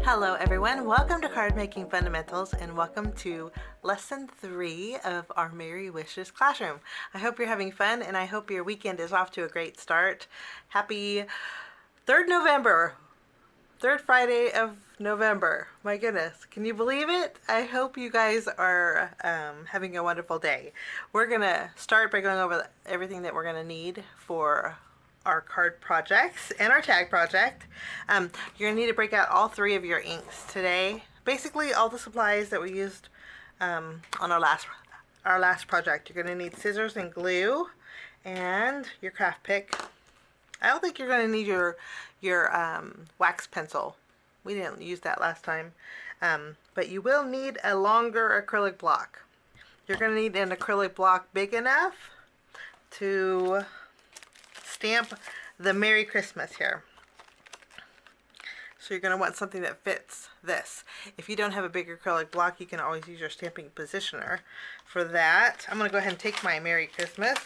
Hello everyone, welcome to Card Making Fundamentals and welcome to lesson 3 of our Merry Wishes classroom. I hope you're having fun and I hope your weekend is off to a great start. Happy 3rd November, 3rd Friday of November. My goodness, can you believe it? I hope you guys are having a wonderful day. We're gonna start by going over everything that we're gonna need for our card projects and our tag project. You're gonna need to break out all 3 of your inks today. Basically all the supplies that we used on our last project. You're gonna need scissors and glue and your craft pick. I don't think you're gonna need your wax pencil. We didn't use that last time. But you will need a longer acrylic block. You're gonna need an acrylic block big enough to stamp the Merry Christmas here. So you're going to want something that fits this. If you don't have a big acrylic block, you can always use your stamping positioner. For that, I'm going to go ahead and take my Merry Christmas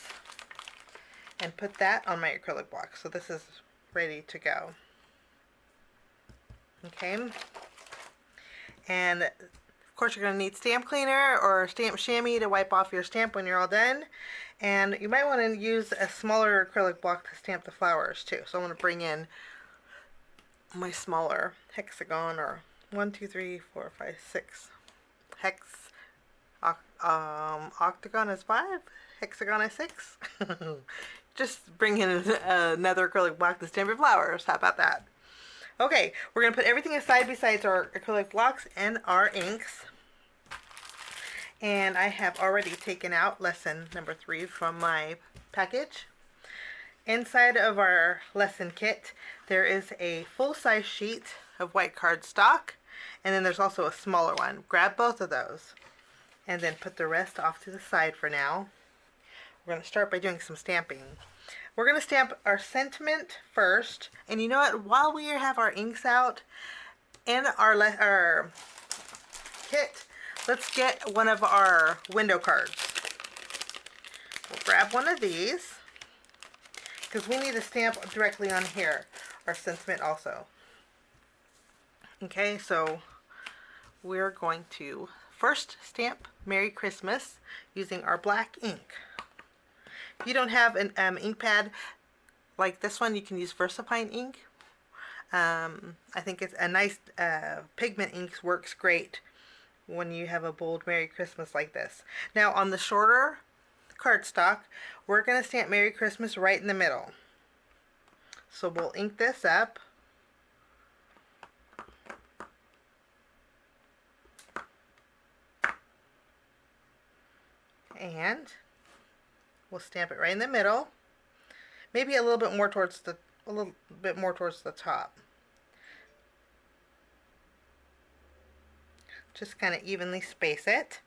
and put that on my acrylic block. So this is ready to go. Okay. And of course you're going to need stamp cleaner or stamp chamois to wipe off your stamp when you're all done. And you might want to use a smaller acrylic block to stamp the flowers too. So I'm going to bring in my smaller hexagon, or 1, 2, 3, 4, 5, 6. Octagon is 5, hexagon is 6. Just bring in another acrylic block to stamp your flowers. How about that? Okay, we're going to put everything aside besides our acrylic blocks and our inks. And I have already taken out lesson number 3 from my package. Inside of our lesson kit, there is a full-size sheet of white cardstock, and then there's also a smaller one. Grab both of those, and then put the rest off to the side for now. We're going to start by doing some stamping. We're going to stamp our sentiment first, and you know what? While we have our inks out and our kit, let's get one of our window cards. We'll grab one of these because we need to stamp directly on here, our sentiment also. Okay, so we're going to first stamp Merry Christmas using our black ink. If you don't have an ink pad like this one, you can use VersaFine ink. I think it's a nice pigment inks works great when you have a bold Merry Christmas like this. Now on the shorter cardstock, we're going to stamp Merry Christmas right in the middle. So we'll ink this up. And we'll stamp it right in the middle. Maybe a little bit more towards the top. Just kind of evenly space it,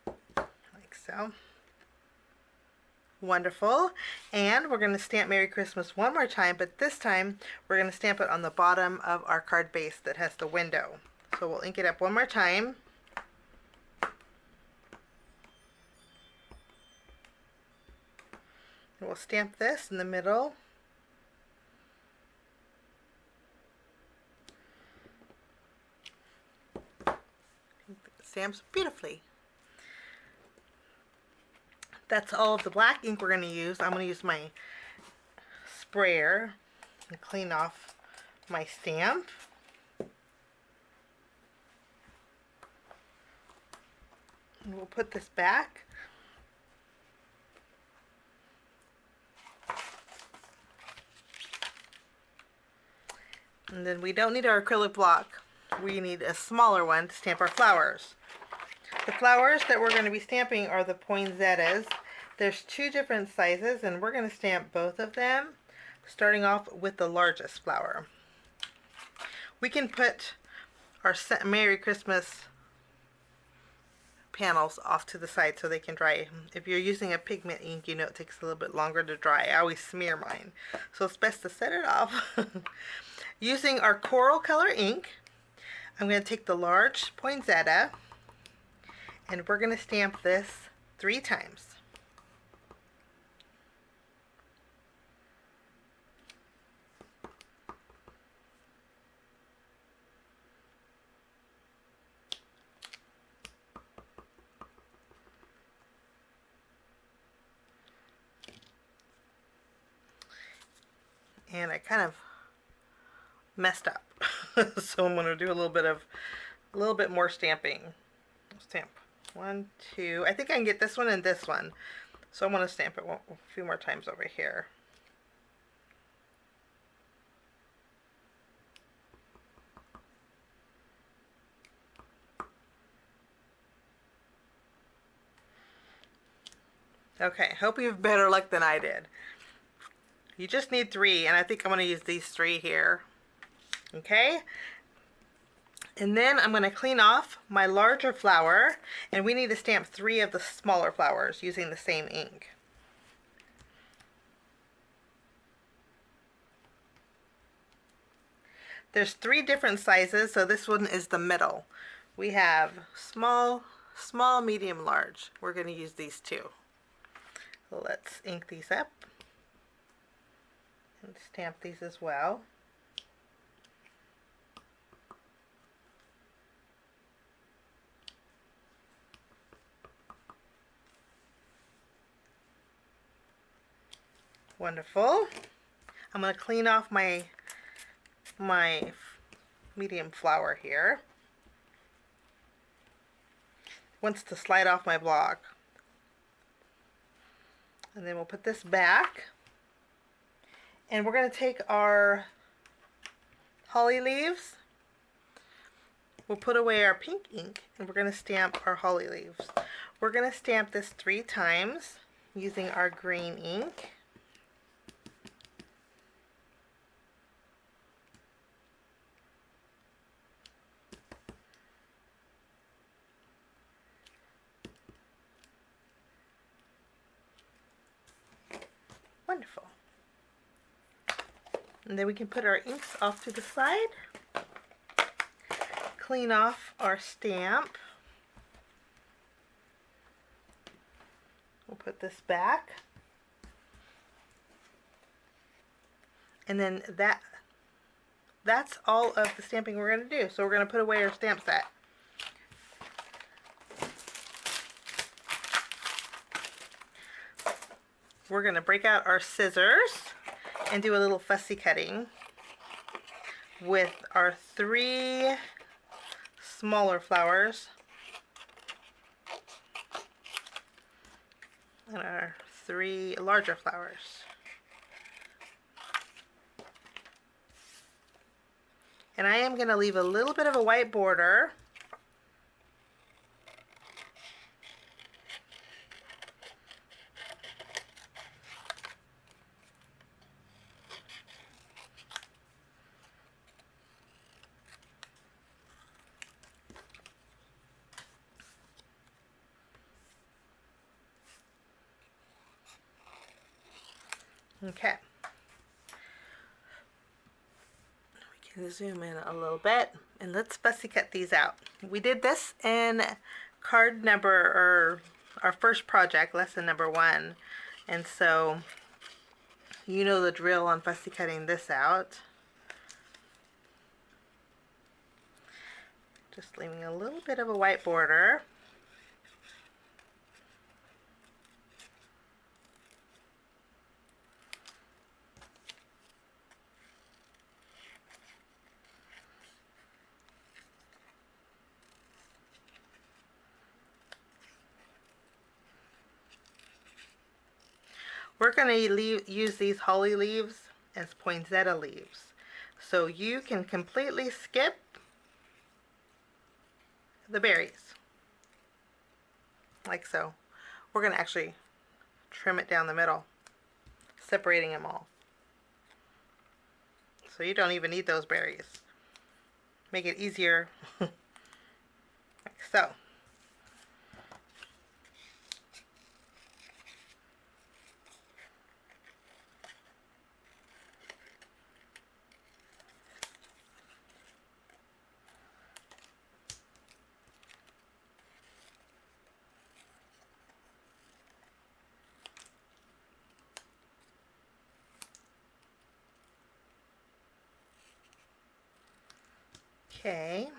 like so. Wonderful. And we're going to stamp Merry Christmas one more time, but this time we're going to stamp it on the bottom of our card base that has the window. So we'll ink it up one more time. And we'll stamp this in the middle. Stamps beautifully. That's all of the black ink we're going to use. I'm going to use my sprayer and clean off my stamp. And we'll put this back. And then we don't need our acrylic block. We need a smaller one to stamp our flowers. The flowers that we're going to be stamping are the poinsettias. There's 2 different sizes, and we're going to stamp both of them, starting off with the largest flower. We can put our Merry Christmas panels off to the side so they can dry. If you're using a pigment ink, you know it takes a little bit longer to dry. I always smear mine, so it's best to set it off. Using our coral color ink, I'm going to take the large poinsettia, and we're going to stamp this 3 times. and I kind of messed up. So I'm going to do a little bit more stamping. Stamp 1, 2. I think I can get this one and this one. So I'm going to stamp it a few more times over here. Okay, hope you have better luck than I did. You just need 3, and I think I'm going to use these 3 here. Okay? And then I'm going to clean off my larger flower, and we need to stamp 3 of the smaller flowers using the same ink. There's 3 different sizes, so this one is the middle. We have small, medium, large. We're going to use these 2. Let's ink these up and stamp these as well. Wonderful. I'm going to clean off my medium flower here. Wants to slide off my block. And then we'll put this back. And we're going to take our holly leaves. We'll put away our pink ink and we're going to stamp our holly leaves. We're going to stamp this 3 times using our green ink. Wonderful. And then we can put our inks off to the side. Clean off our stamp. We'll put this back. And then that's all of the stamping we're going to do. So we're going to put away our stamp set. We're going to break out our scissors and do a little fussy cutting with our 3 smaller flowers and our 3 larger flowers. And I am going to leave a little bit of a white border. Okay. We can zoom in a little bit and let's fussy cut these out. We did this in our first project, lesson number 1. And so you know the drill on fussy cutting this out. Just leaving a little bit of a white border. We're going to use these holly leaves as poinsettia leaves. So you can completely skip the berries. Like so. We're going to actually trim it down the middle, separating them all. So you don't even need those berries. Make it easier. Like so. Okay.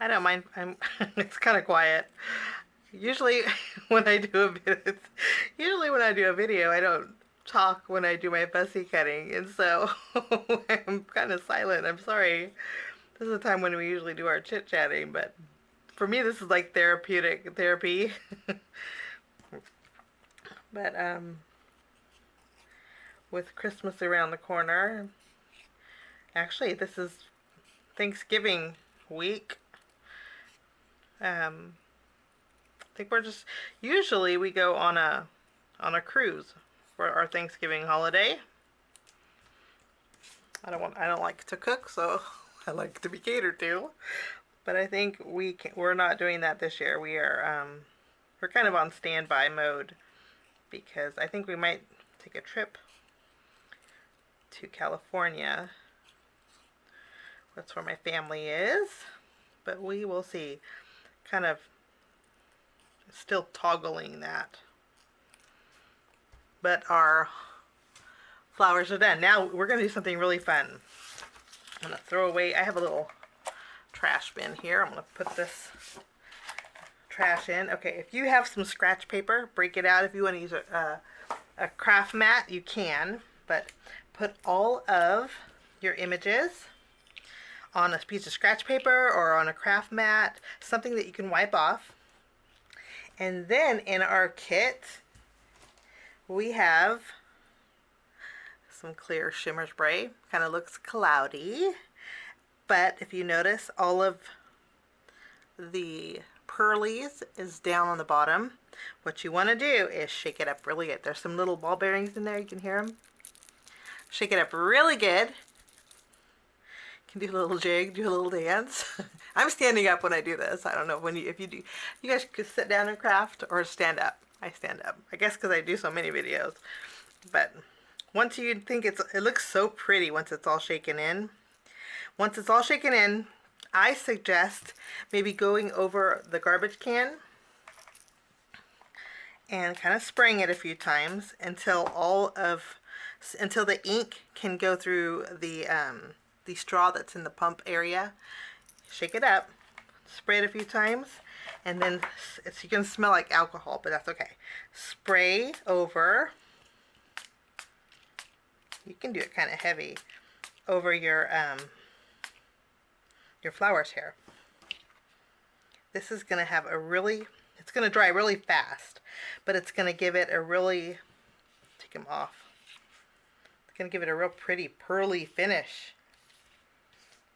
I don't mind. It's kind of quiet. Usually when I do a video, usually when I do a video, I don't talk when I do my fussy cutting, and so I'm kind of silent. I'm sorry. This is the time when we usually do our chit-chatting, but for me this is like therapy. But with Christmas around the corner, actually this is Thanksgiving week. I think we're just, usually we go on a cruise for our Thanksgiving holiday. I don't like to cook, so I like to be catered to. But I think we're not doing that this year. We're kind of on standby mode because I think we might take a trip to California. That's where my family is, but we will see. Kind of still toggling that. But our flowers are done. Now we're going to do something really fun. I'm going to throw away, I have a little trash bin here. I'm going to put this trash in. Okay, if you have some scratch paper, break it out. If you want to use a craft mat, you can. But put all of your images on a piece of scratch paper or on a craft mat, something that you can wipe off. And then in our kit, we have some clear shimmer spray. Kind of looks cloudy, but if you notice, all of the pearlies is down on the bottom. What you want to do is shake it up really good. There's some little ball bearings in there, you can hear them. Shake it up really good. You can do a little jig, do a little dance. I'm standing up when I do this. I don't know if you do. You guys could sit down and craft or stand up. I stand up. I guess because I do so many videos. But once you think it looks so pretty once it's all shaken in. Once it's all shaken in, I suggest maybe going over the garbage can and kind of spraying it a few times until the ink can go through the straw that's in the pump area. Shake it up, spray it a few times, and then you can smell like alcohol, but that's okay. Spray over, you can do it kind of heavy, over your flowers here. This is going to have it's going to dry really fast, but it's going to give it a really, take them off, it's going to give it a real pretty pearly finish.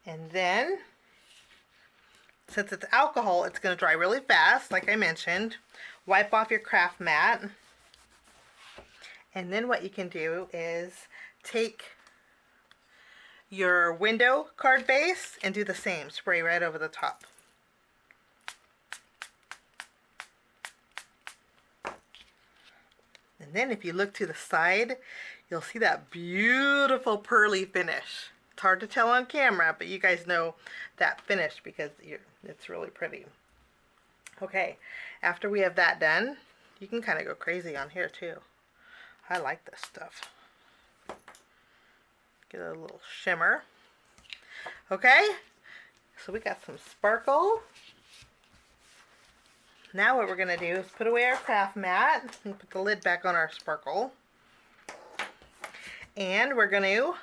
And then, since it's alcohol, it's going to dry really fast, like I mentioned. Wipe off your craft mat. And then what you can do is take your window card base and do the same. Spray right over the top. And then if you look to the side, you'll see that beautiful pearly finish. It's hard to tell on camera, but you guys know that finish because it's really pretty. Okay, after we have that done, you can kind of go crazy on here too. I like this stuff. Get a little shimmer. Okay, so we got some sparkle. Now what we're going to do is put away our craft mat and put the lid back on our sparkle. And we're going to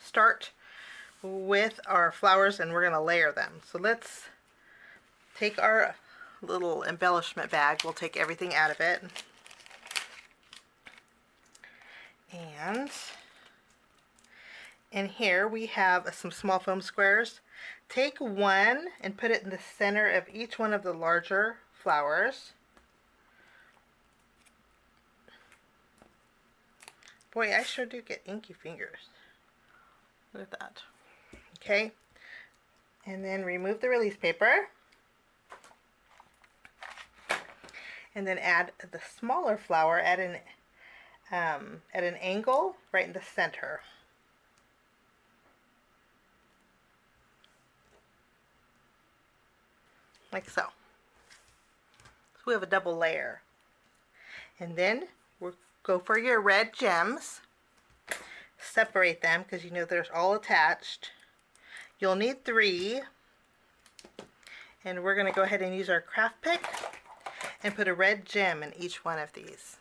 start with our flowers and we're going to layer them. So let's take our little embellishment bag. We'll take everything out of it. And in here we have some small foam squares. Take one and put it in the center of each one of the larger flowers. Boy, I sure do get inky fingers. Look at that. Okay, and then remove the release paper. And then add the smaller flower at an angle right in the center. Like so. So we have a double layer. And then we'll go for your red gems. Separate them because you know they're all attached. You'll need 3. And we're going to go ahead and use our craft pick and put a red gem in each one of these.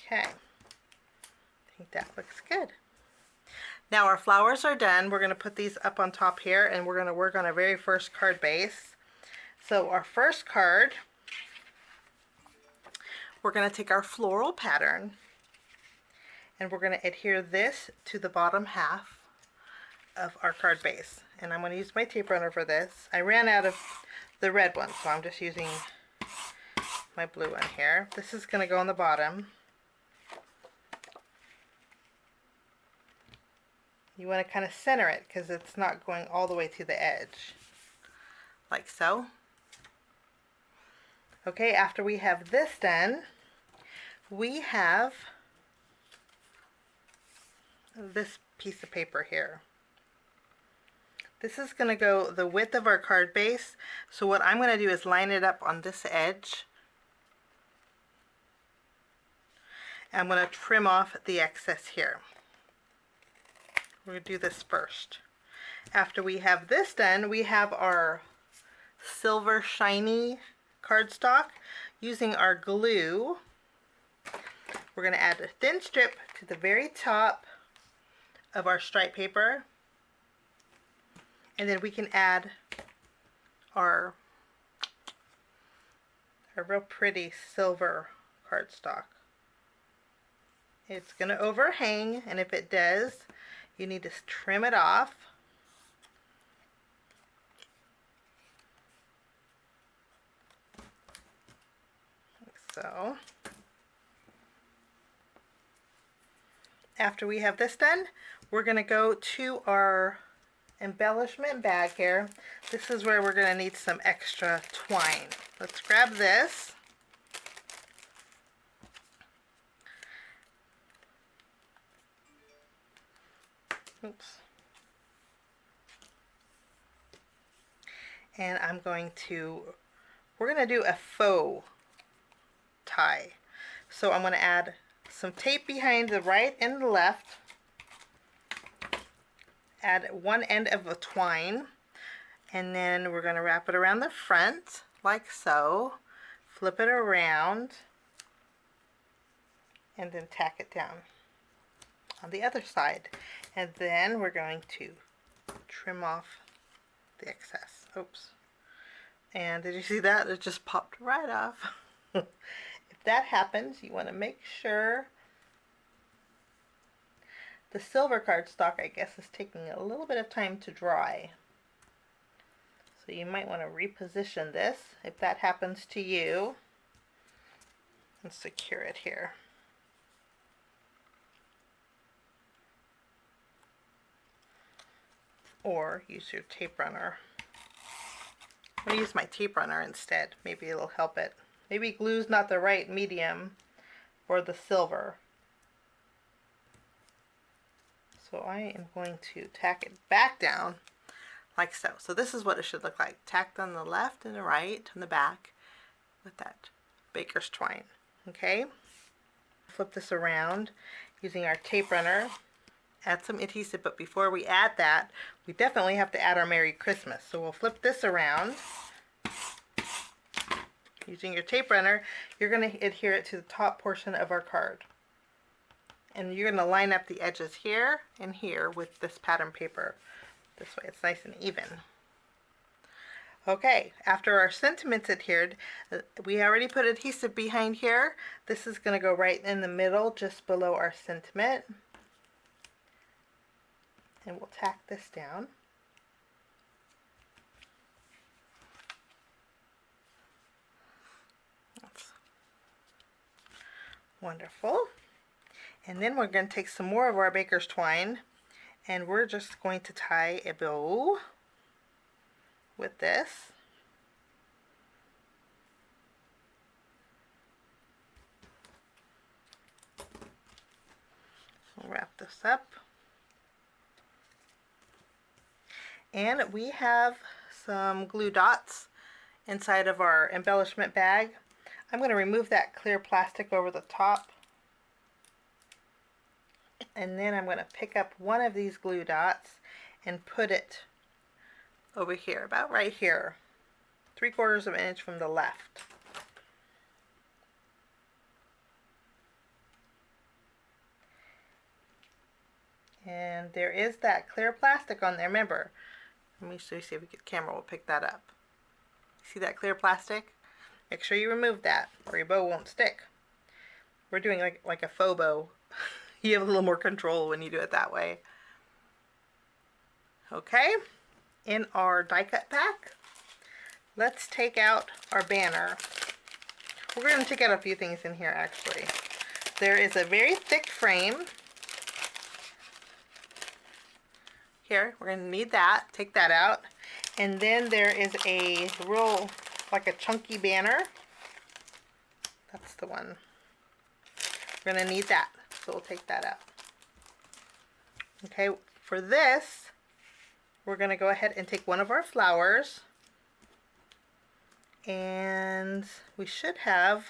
Okay, I think that looks good. Now our flowers are done. We're going to put these up on top here, and we're going to work on our very first card base. So our first card, we're going to take our floral pattern and we're going to adhere this to the bottom half of our card base. And I'm going to use my tape runner for this. I ran out of the red one, so I'm just using my blue one here. This is going to go on the bottom. You want to kind of center it because it's not going all the way to the edge, like so. Okay, after we have this done, we have this piece of paper here. This is going to go the width of our card base. So what I'm going to do is line it up on this edge. I'm going to trim off the excess here. We're going to do this first. After we have this done, we have our silver shiny cardstock. Using our glue, we're going to add a thin strip to the very top of our stripe paper, and then we can add our real pretty silver cardstock. It's going to overhang, and if it does, you need to trim it off. Like so. After we have this done, we're going to go to our embellishment bag here. This is where we're going to need some extra twine. Let's grab this. Oops. And we're going to do a faux tie. So I'm going to add some tape behind the right and the left. Add one end of a twine, and then we're going to wrap it around the front like so. Flip it around and then tack it down on the other side. And then we're going to trim off the excess. Oops. And did you see that? It just popped right off. If that happens, you want to make sure the silver cardstock, I guess, is taking a little bit of time to dry. So you might want to reposition this if that happens to you, and secure it here. Or use your tape runner. I'm going to use my tape runner instead. Maybe it'll help it. Maybe glue's not the right medium for the silver. So I am going to tack it back down like so. So this is what it should look like. Tacked on the left and the right on the back with that baker's twine. Okay? Flip this around using our tape runner. Add some adhesive, but before we add that, we definitely have to add our Merry Christmas. So we'll flip this around. Using your tape runner, you're going to adhere it to the top portion of our card. And you're going to line up the edges here and here with this pattern paper. This way it's nice and even. Okay, after our sentiments adhered, we already put adhesive behind here. This is going to go right in the middle, just below our sentiment. And we'll tack this down. That's wonderful. And then we're going to take some more of our baker's twine, and we're just going to tie a bow with this. We'll wrap this up. And we have some glue dots inside of our embellishment bag. I'm going to remove that clear plastic over the top. And then I'm going to pick up one of these glue dots and put it over here, about right here, 3/4 of an inch from the left. And there is that clear plastic on there. Remember, let me see if the camera will pick that up. See that clear plastic? Make sure you remove that or your bow won't stick. We're doing like a faux bow. You have a little more control when you do it that way. Okay, in our die cut pack, let's take out our banner. We're going to take out a few things in here actually. There is a very thick frame. Here, we're going to need that. Take that out. And then there is a real, like a chunky banner. That's the one. We're going to need that. So we'll take that out. Okay, for this, we're going to go ahead and take one of our flowers. And we should have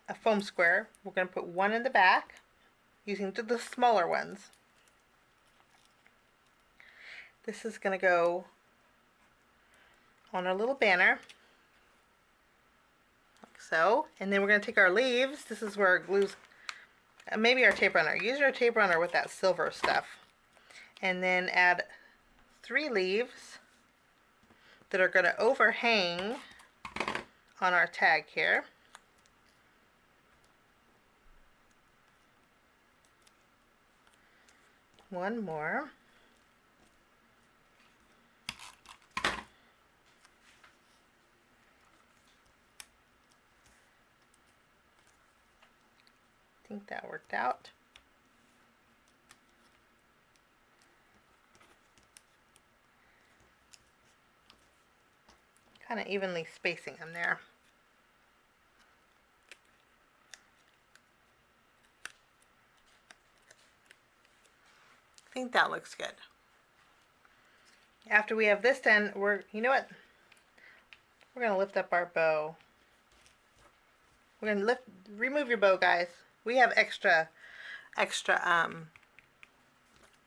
a foam square. We're going to put one in the back using the smaller ones. This is going to go on our little banner, like so. And then we're going to take our leaves. This is where our glue's, maybe our tape runner. Use your tape runner with that silver stuff. And then add 3 leaves that are going to overhang on our tag here. One more. I think that worked out. Kind of evenly spacing them there. I think that looks good. After we have this done, you know what? We're going to lift up our bow. We're going to remove your bow, guys. We have extra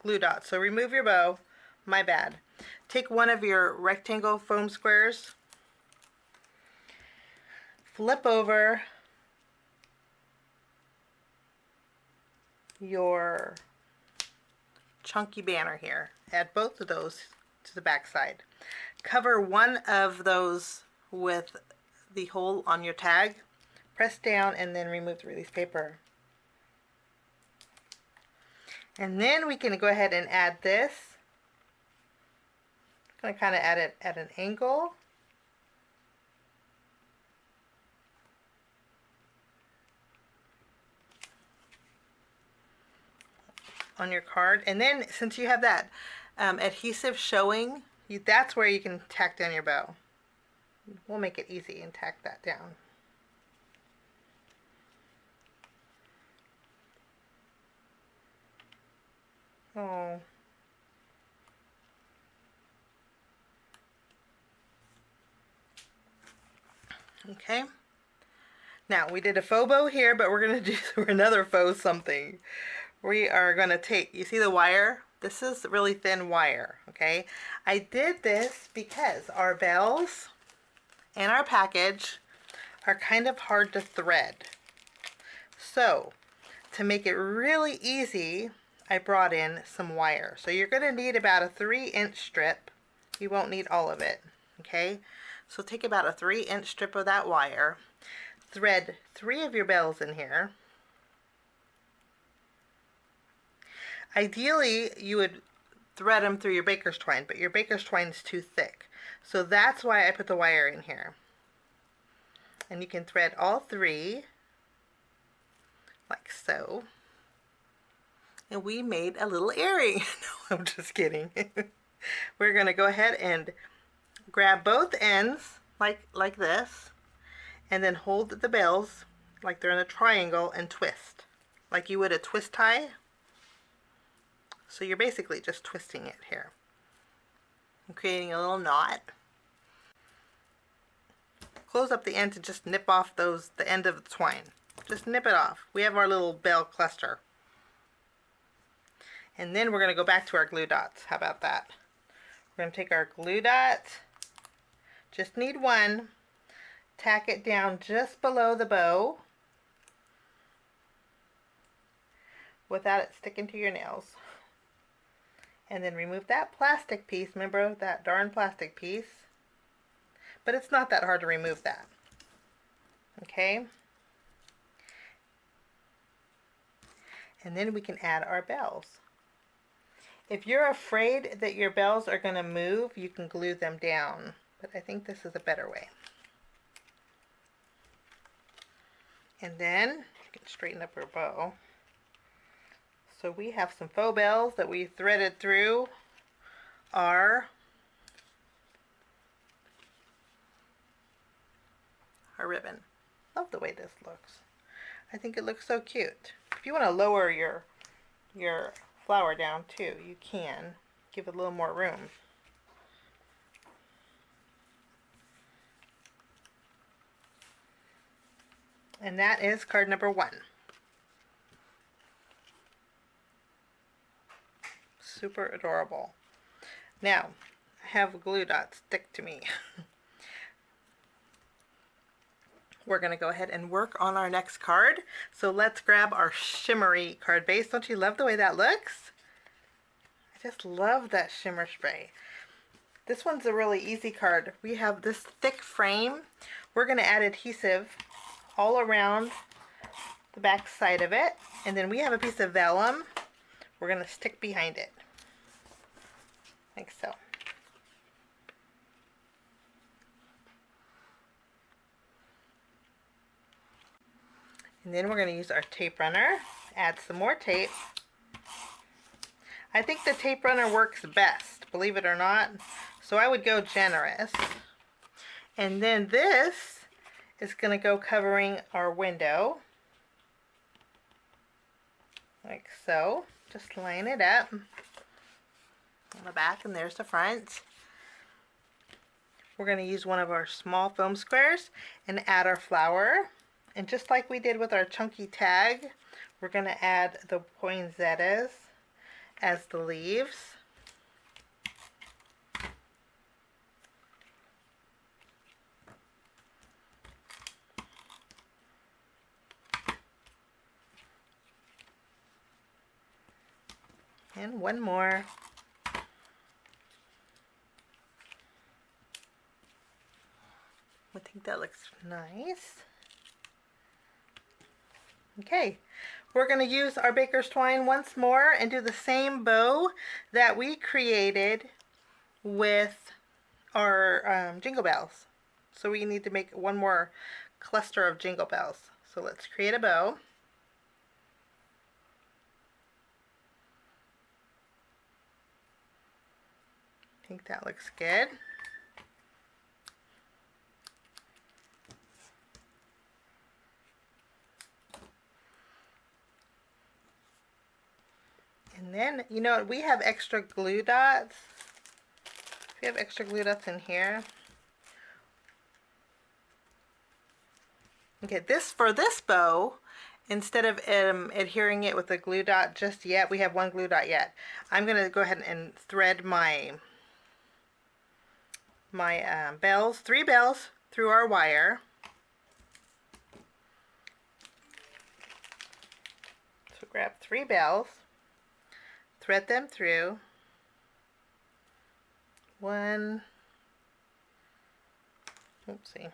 glue dots. So remove your bow. My bad. Take one of your rectangle foam squares. Flip over your chunky banner here. Add both of those to the back side. Cover one of those with the hole on your tag. Press down and then remove the release paper. And then we can go ahead and add this. I'm going to kind of add it at an angle. On your card. And then since you have that adhesive showing, that's where you can tack down your bow. We'll make it easy and tack that down. Oh. Okay. Now we did a faux bow here, but we're going to do another faux something. We are going to take, you see the wire? This is really thin wire, okay? I did this because our bells and our package are kind of hard to thread. So, to make it really easy, I brought in some wire. So you're going to need about a 3-inch strip. You won't need all of it, okay? So take about a 3-inch strip of that wire. Thread 3 of your bells in here. Ideally, you would thread them through your baker's twine, but your baker's twine is too thick. So that's why I put the wire in here. And you can thread all 3, like so. And we made a little earring. No, I'm just kidding. We're going to go ahead and grab both ends, like this, and then hold the bells like they're in a triangle and twist, like you would a twist tie. So you're basically just twisting it here. I'm creating a little knot. Close up the end to just nip off the end of the twine. Just nip it off. We have our little bell cluster. And then we're going to go back to our glue dots. How about that? We're going to take our glue dots, just need one, tack it down just below the bow without it sticking to your nails. And then remove that plastic piece. Remember that darn plastic piece? But it's not that hard to remove that. Okay? And then we can add our bells. If you're afraid that your bells are going to move, you can glue them down. But I think this is a better way. And then you can straighten up your bow. So we have some faux bells that we threaded through our ribbon. Love the way this looks. I think it looks so cute. If you want to lower your flower down too, you can. Give it a little more room. And that is card number 1. Super adorable. Now, I have glue dots stick to me. We're going to go ahead and work on our next card. So let's grab our shimmery card base. Don't you love the way that looks? I just love that shimmer spray. This one's a really easy card. We have this thick frame. We're going to add adhesive all around the back side of it. And then we have a piece of vellum we're going to stick behind it. Like so. And then we're going to use our tape runner, add some more tape. I think the tape runner works best, believe it or not. So I would go generous. And then this is going to go covering our window. Like so. Just line it up on the back, and there's the front. We're going to use one of our small foam squares and add our flower. And just like we did with our chunky tag, we're going to add the poinsettias as the leaves. And one more. I think that looks nice. Okay, we're going to use our baker's twine once more and do the same bow that we created with our jingle bells. So we need to make one more cluster of jingle bells. So let's create a bow. I think that looks good. And then, you know, we have extra glue dots. We have extra glue dots in here. Okay, for this bow, instead of adhering it with a glue dot just yet, we have one glue dot yet. I'm going to go ahead and thread my bells, 3 bells through our wire. So grab 3 bells, thread them through. 1, oopsie.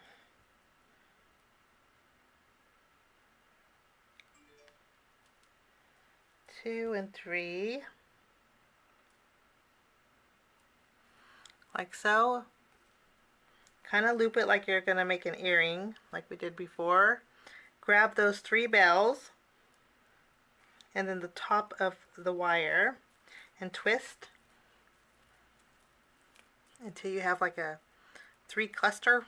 2 and 3, like so. Kind of loop it like you're going to make an earring, like we did before. Grab those 3 bells, and then the top of the wire, and twist until you have like a 3 cluster.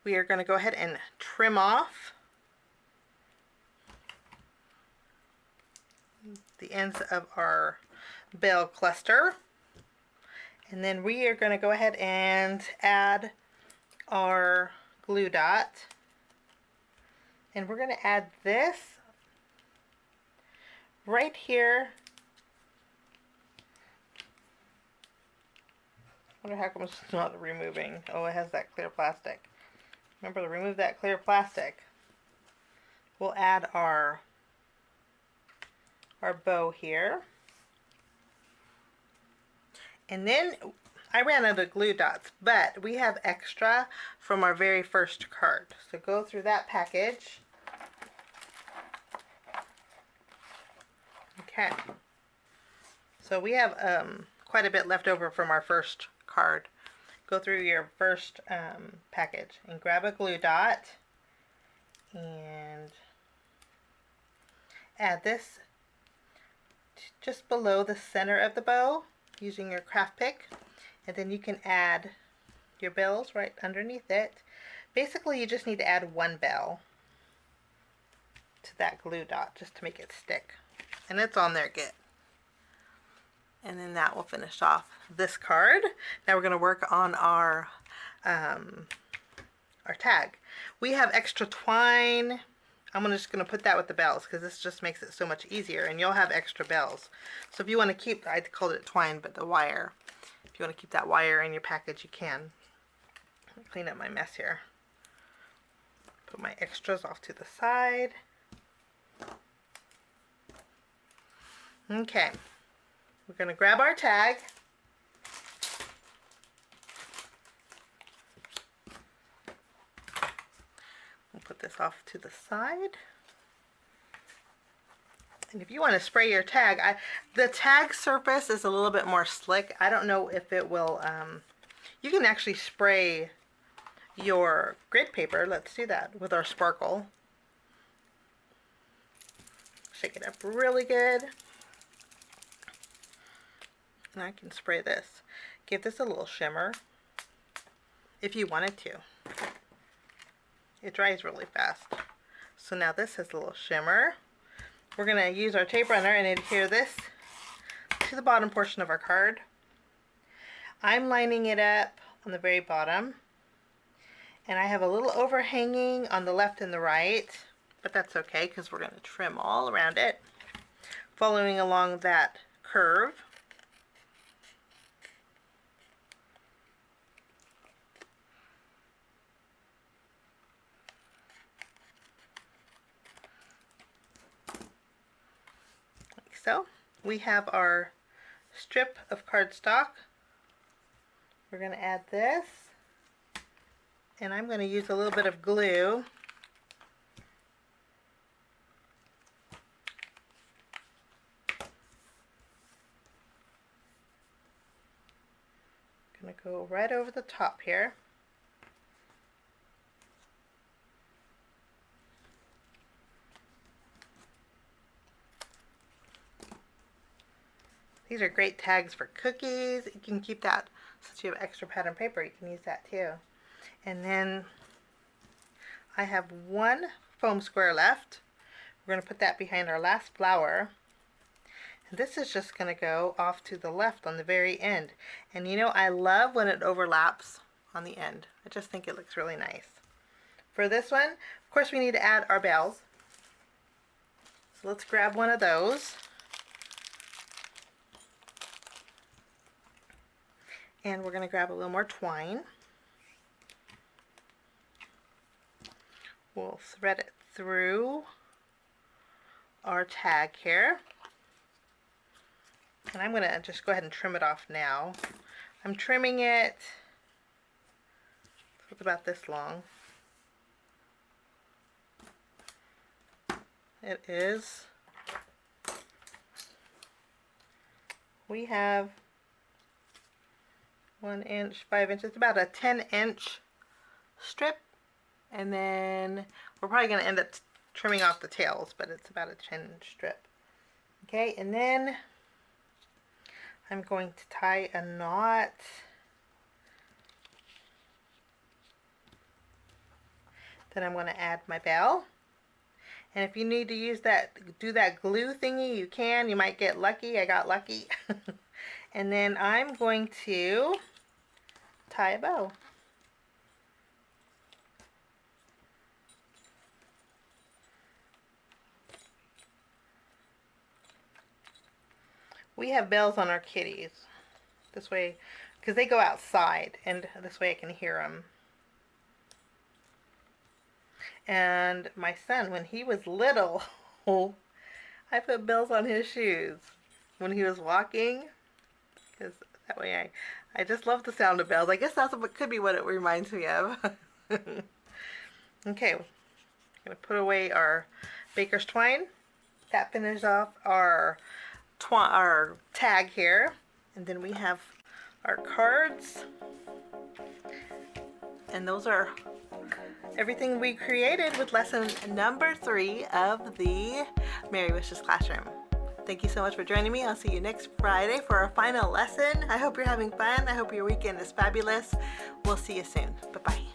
We are going to go ahead and trim off the ends of our bell cluster. And then we are going to go ahead and add our glue dot. And we're going to add this right here. I wonder how come it's not removing. Oh, it has that clear plastic. Remember to remove that clear plastic. We'll add our bow here. And then I ran out of glue dots, but we have extra from our very first card. So go through that package. Okay. So we have quite a bit left over from our first card. Go through your first package and grab a glue dot and add this just below the center of the bow using your craft pick, and then you can add your bells right underneath it. Basically you just need to add one bell to that glue dot just to make it stick, and it's on there good. And then that will finish off this card. Now we're going to work on our tag. We have extra twine. I'm just going to put that with the bells because this just makes it so much easier, and you'll have extra bells. So if you want to keep, I called it twine, but the wire. If you want to keep that wire in your package, you can. Clean up my mess here. Put my extras off to the side. Okay. We're going to grab our tag. We'll put this off to the side. And if you want to spray your tag, the tag surface is a little bit more slick. I don't know if it will, you can actually spray your grid paper. Let's do that with our sparkle. Shake it up really good. And I can spray this. Give this a little shimmer if you wanted to. It dries really fast. So now this has a little shimmer. We're going to use our tape runner and adhere this to the bottom portion of our card. I'm lining it up on the very bottom. And I have a little overhanging on the left and the right, but that's okay because we're going to trim all around it, following along that curve. So we have our strip of cardstock. We're going to add this, and I'm going to use a little bit of glue. I'm going to go right over the top here. These are great tags for cookies. You can keep that, since you have extra pattern paper, you can use that too. And then I have one foam square left. We're going to put that behind our last flower. And this is just going to go off to the left on the very end. And you know, I love when it overlaps on the end. I just think it looks really nice. For this one, of course, we need to add our bells. So let's grab one of those. And we're going to grab a little more twine. We'll thread it through our tag here. And I'm going to just go ahead and trim it off now. I'm trimming it about this long. It is. We have 1 inch, 5 inches, about a 10-inch strip, and then we're probably going to end up trimming off the tails, but it's about a 10-inch strip. Okay, and then I'm going to tie a knot. Then I'm going to add my bell. And if you need to use that, do that glue thingy, you can. You might get lucky. I got lucky. And then I'm going to tie a bow. We have bells on our kitties. This way, because they go outside, and this way I can hear them. And my son, when he was little, I put bells on his shoes when he was walking, because that way I just love the sound of bells. I guess that's what could be what it reminds me of. Okay, I'm gonna put away our baker's twine. That finishes off our tag here, and then we have our cards, and those are everything we created with lesson number 3 of the Merry Wishes Classroom. Thank you so much for joining me. I'll see you next Friday for our final lesson. I hope you're having fun. I hope your weekend is fabulous. We'll see you soon. Bye-bye.